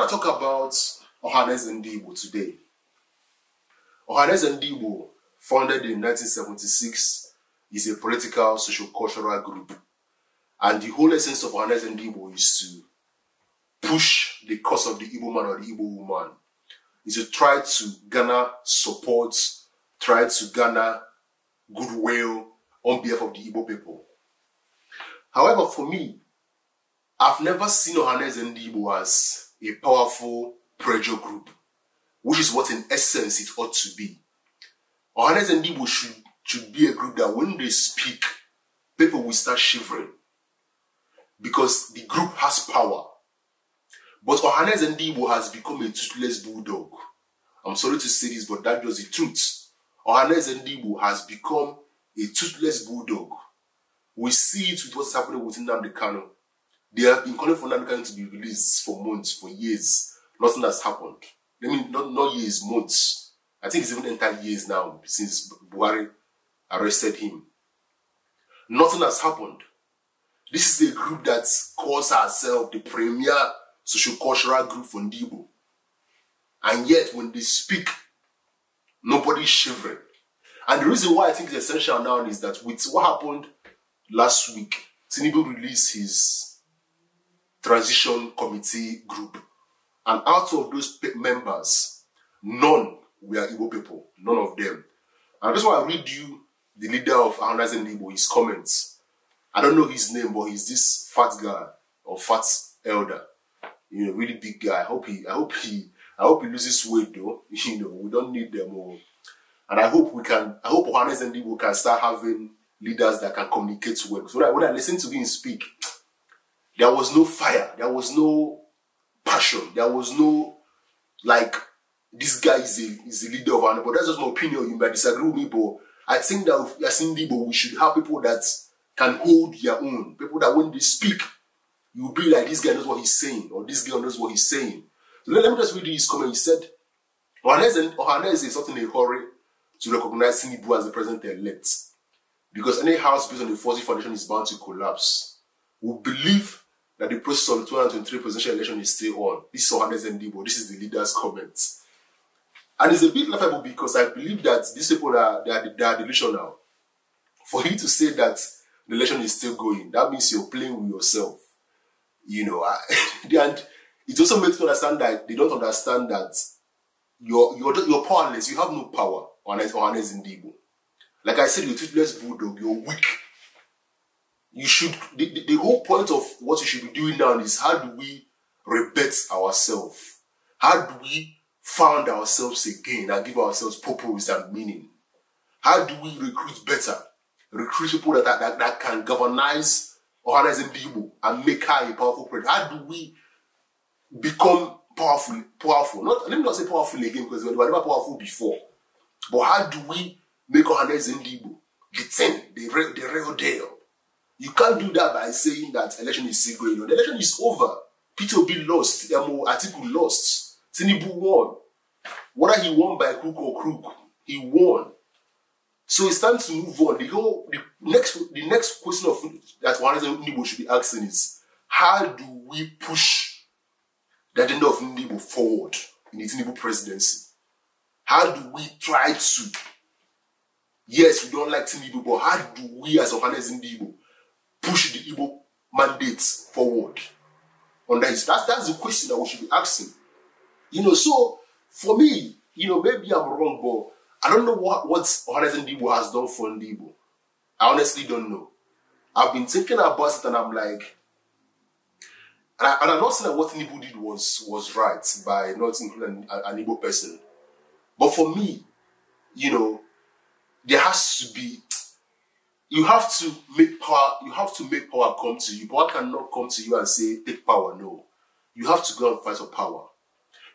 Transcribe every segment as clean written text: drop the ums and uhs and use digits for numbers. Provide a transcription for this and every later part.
want to talk about Ohanaeze Igbo today. Ohanaeze Igbo, founded in 1976, is a political, social-cultural group. And the whole essence of Ohanaeze Igbo is to push the cause of the Igbo man or the Igbo woman. Is to try to garner support, try to garner goodwill on behalf of the Igbo people. However, for me, I've never seen Ohanaeze Igbo as a powerful pressure group, which is what in essence it ought to be. Ohanaeze Igbo should be a group that when they speak, people will start shivering because the group has power. But Ohanaeze Igbo has become a toothless bulldog. I'm sorry to say this, but that's just the truth. Ohanaeze Igbo has become a toothless bulldog. We see it with what's happening with Nnamdi Kanu. They have been calling for Nnamdi Kanu to be released for months, for years. Nothing has happened. I mean, not years, months. I think it's even entered years now since Buhari arrested him. Nothing has happened. This is a group that calls herself the premier social-cultural group for Igbo. And yet, when they speak, nobody's shivering. And the reason why I think it's essential now is that with what happened last week, Tinubu released his transition committee group. And out of those members, none were Igbo people. None of them. And that's why I read you the leader of Ohanaeze Igbo, his comments. I don't know his name, but he's this fat guy or fat elder. You know, really big guy. I hope he loses weight though. You know, we don't need them all. And I hope Ohanaeze Igbo can start having leaders that can communicate well. So when I listen to him speak, there was no fire, there was no passion, there was no like this guy is a leader of Ohanaeze. But that's just my opinion. You might disagree with me, but I think that as Igbo, we should have people that can hold their own. People that when they speak, you'll be like, this guy knows what he's saying, or this girl knows what he's saying. So let me just read his comment. He said, Ohanaeze is not in a hurry to recognize Tinubu as the president-elect, because any house based on the fuzzy foundation is bound to collapse. We believe that the process of the 2023 presidential election is still on. This is Ohanaeze Igbo. This is the leader's comment. And it's a bit laughable because I believe that these people they are delusional. For you to say that the election is still going, that means you're playing with yourself. You know, and it also makes you understand that they don't understand that you're powerless. You have no power on Ohanaeze Igbo. Like I said, you're toothless bulldog. You're weak. You should. The whole point of what you should be doing now is how do we rebet ourselves? How do we found ourselves again and give ourselves purpose and meaning? How do we recruit better? Recruit people that can galvanize Ohanaeze Igbo and make her a powerful president. How do we become powerful? Let me not say powerful again because we were never powerful before. But how do we make Ohanaeze Igbo the thing, the real deal? You can't do that by saying that election is still going on. The election is over. Peter Obi lost. Atiku lost. Tinubu won. Whether he won by crook or crook, he won. So it's time to move on. The next question that Ohanaeze Igbo should be asking is, how do we push the agenda of Igbo forward in the Tinubu presidency? How do we try to, yes, we don't like Tinubu, but how do we as Ohanaeze Igbo push the Igbo mandates forward? That's the question that we should be asking. You know, so for me, you know, maybe I'm wrong, but I don't know what Ohanaeze Igbo has done for Igbo. I honestly don't know. I've been thinking about it and I'm like, and I'm not saying that what Igbo did was right by not including an Igbo person. But for me, you know, there has to be, you have to make power come to you. Power cannot come to you and say, take power. No. You have to go and fight for power.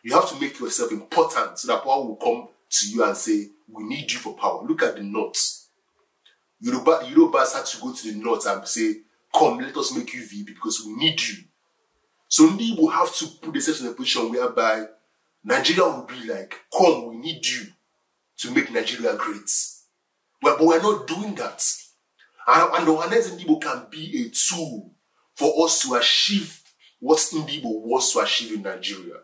You have to make yourself important so that power will come to you and say, we need you for power. Look at the north. Yorubas had to go to the north and say, come, let us make you VP because we need you. So Ndi will have to put themselves in a position whereby Nigeria will be like, come, we need you to make Nigeria great. But we're not doing that. And Ohanaeze Igbo can be a tool for us to achieve what Igbo wants to achieve in Nigeria.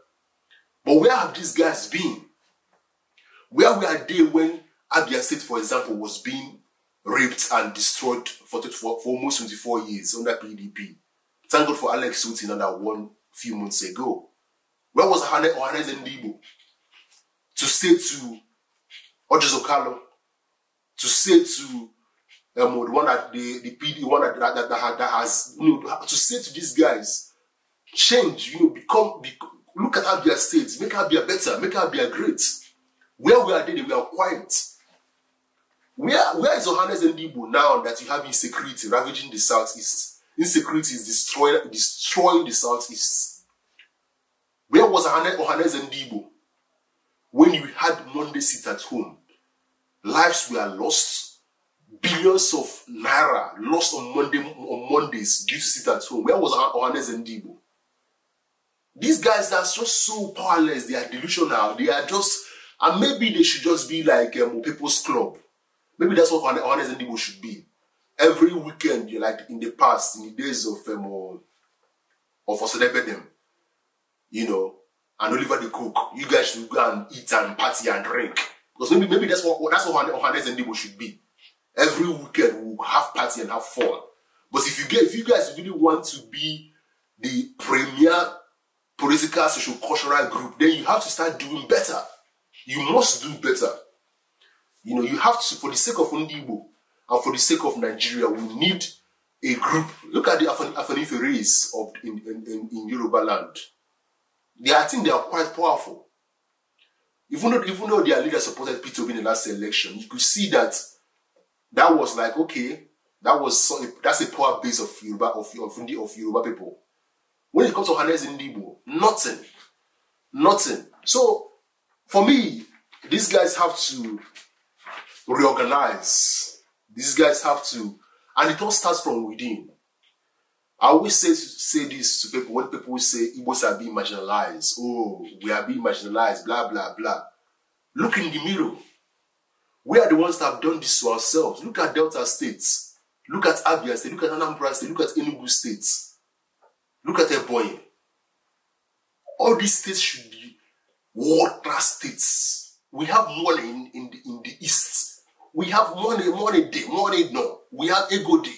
But where have these guys been? Where were they when Abia State, for example, was being raped and destroyed for almost 24 years under PDP? Thank God for Alex Soti that one few months ago. Where was Ohanaeze Igbo to say to Ojizokalo, to say to the one that the PD one that has to say to these guys, change, become look at Abia State, make Abia better, make Abia great. Where we are they were quiet. Where is Ohanaeze Igbo now that you have insecurity ravaging the southeast? Insecurity is destroying the southeast. Where was Ohanaeze Igbo when you had Monday sit at home? Lives were lost. Billions of naira lost on Mondays due to sit at home. Where was Ohanaeze Igbo? These guys are just so powerless. They are delusional. They are just, and maybe they should just be like People's Club. Maybe that's what Ohanaeze Igbo should be. Every weekend, like in the past, in the days of Osedebedem, and Oliver the Cook, you guys should go and eat and party and drink. Because maybe that's what Ohanaeze Igbo should be. Every weekend we'll have party and have fun. But if you guys really want to be the premier political social cultural group, then you have to start doing better. You must do better. You have to, for the sake of Igbo and for the sake of Nigeria, we need a group. Look at the Afanife race in Yoruba land. I think they are quite powerful. Even though their leader supported P2B in the last election, you could see that was like, okay, that's a power base of Yoruba people. When it comes to Ohanaeze Igbo, nothing. So for me, these guys have to reorganize. These guys have to, and it all starts from within. I always say this to people when people say Igbos are being marginalized. Oh, we are being marginalized, blah, blah, blah. Look in the mirror. We are the ones that have done this to ourselves. Look at Delta states. Look at Abia State. Look at Anambra State. Look at Enugu states. Look at Ebonyi. All these states should be water states. We have money in the east. We have money day, money no. We have ego day.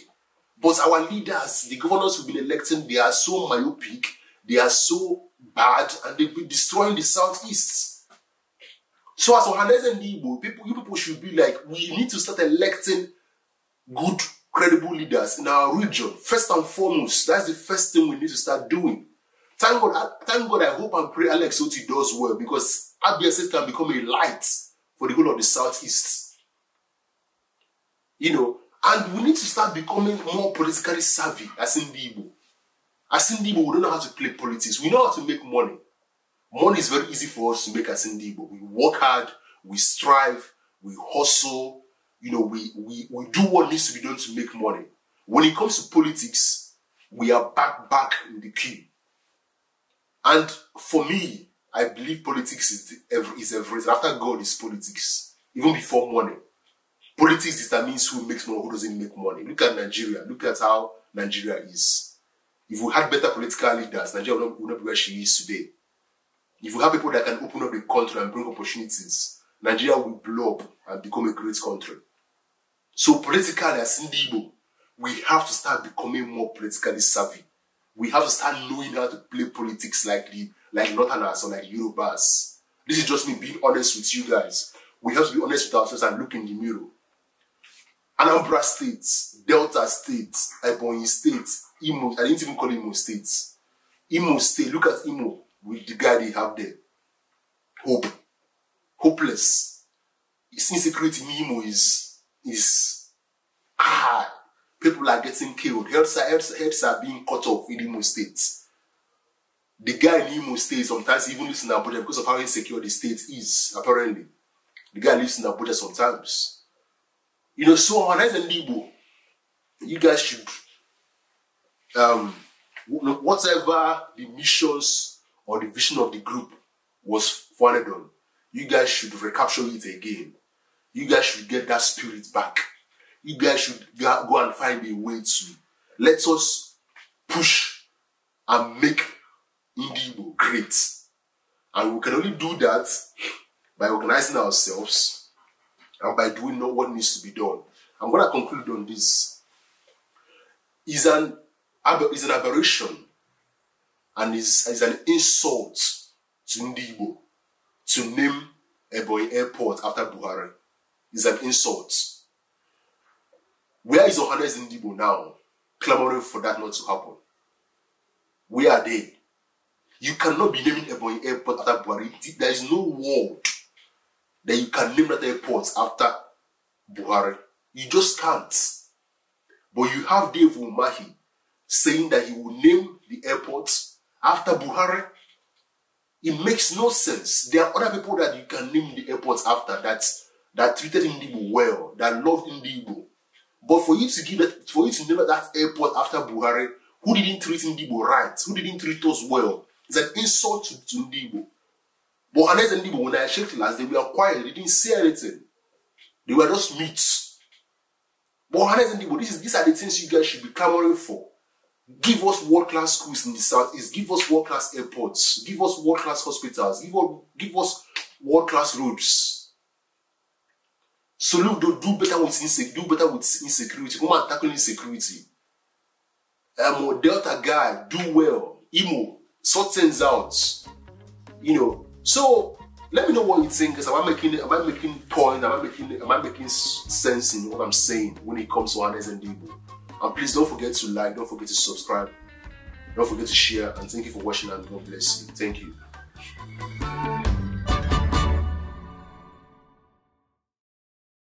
But our leaders, the governors who've been elected, they are so myopic, they are so bad, and they've been destroying the southeast. So as Ohanaeze Igbo, you people should be like, we need to start electing good, credible leaders in our region. First and foremost, that's the first thing we need to start doing. Thank God, I hope and pray Alex Oti does well, because Abia State can become a light for the whole of the southeast. And we need to start becoming more politically savvy as in the Igbo. As in the Igbo, we don't know how to play politics. We know how to make money. Money is very easy for us to make as in the Igbo. We work hard, we strive, we hustle, we do what needs to be done to make money. When it comes to politics, we are back in the queue. And for me, I believe politics is everything. After God is politics, even before money. Politics determines who makes money, who doesn't make money. Look at Nigeria. Look at how Nigeria is. If we had better political leaders, Nigeria would not be where she is today. If we have people that can open up the country and bring opportunities, Nigeria will blow up and become a great country. So politically, as Igbo, we have to start becoming more politically savvy. We have to start knowing how to play politics like Northerners or like Yorubas. This is just me being honest with you guys. We have to be honest with ourselves and look in the mirror. Anambra State, Delta State, Ebonyi State, Imo, I didn't even call Imo State. Imo State, look at Imo with the guy they have there. Hopeless. Insecurity in Imo is high. People are getting killed. Heads are being cut off in Imo State. The guy in Imo State sometimes even lives in Abuja because of how insecure the state is, apparently. The guy lives in Abuja sometimes. So Ohanaeze Igbo, you guys should, whatever the missions or the vision of the group was founded on, you guys should recapture it again. You guys should get that spirit back. You guys should go and find a way to let us push and make Igbo great. And we can only do that by organizing ourselves and by doing what needs to be done. I'm going to conclude on this. It's an aberration and is an insult to Igbo to name Ebonyi Airport after Buhari. It's an insult. Where is Ohanaeze Igbo now, clamoring for that not to happen? Where are they? You cannot be naming Ebonyi Airport after Buhari. There is no world that you can name that airport after Buhari. You just can't. But you have Dave Umahi saying that he will name the airport after Buhari. It makes no sense. There are other people that you can name the airports after that treated Igbo well, that loved Igbo. But for you to name that airport after Buhari, who didn't treat Igbo right, who didn't treat us well, it's an insult to Igbo. But Ohanaeze and Igbo, when I checked last, they were quiet. They didn't say anything. They were just mute. But Ohanaeze and Igbo, these are the things you guys should be clamoring for. Give us world-class schools in the southeast. Give us world-class airports. Give us world-class hospitals. Give us world-class roads. So look, do better with insecurity. Come and tackle insecurity. Delta guy, do well. Imo, sort things out. So let me know what you think. Am I making point? Am I making sense in what I'm saying when it comes to Ohanaeze and Igbo? And please don't forget to like, don't forget to subscribe, don't forget to share, and thank you for watching and God bless you. Thank you.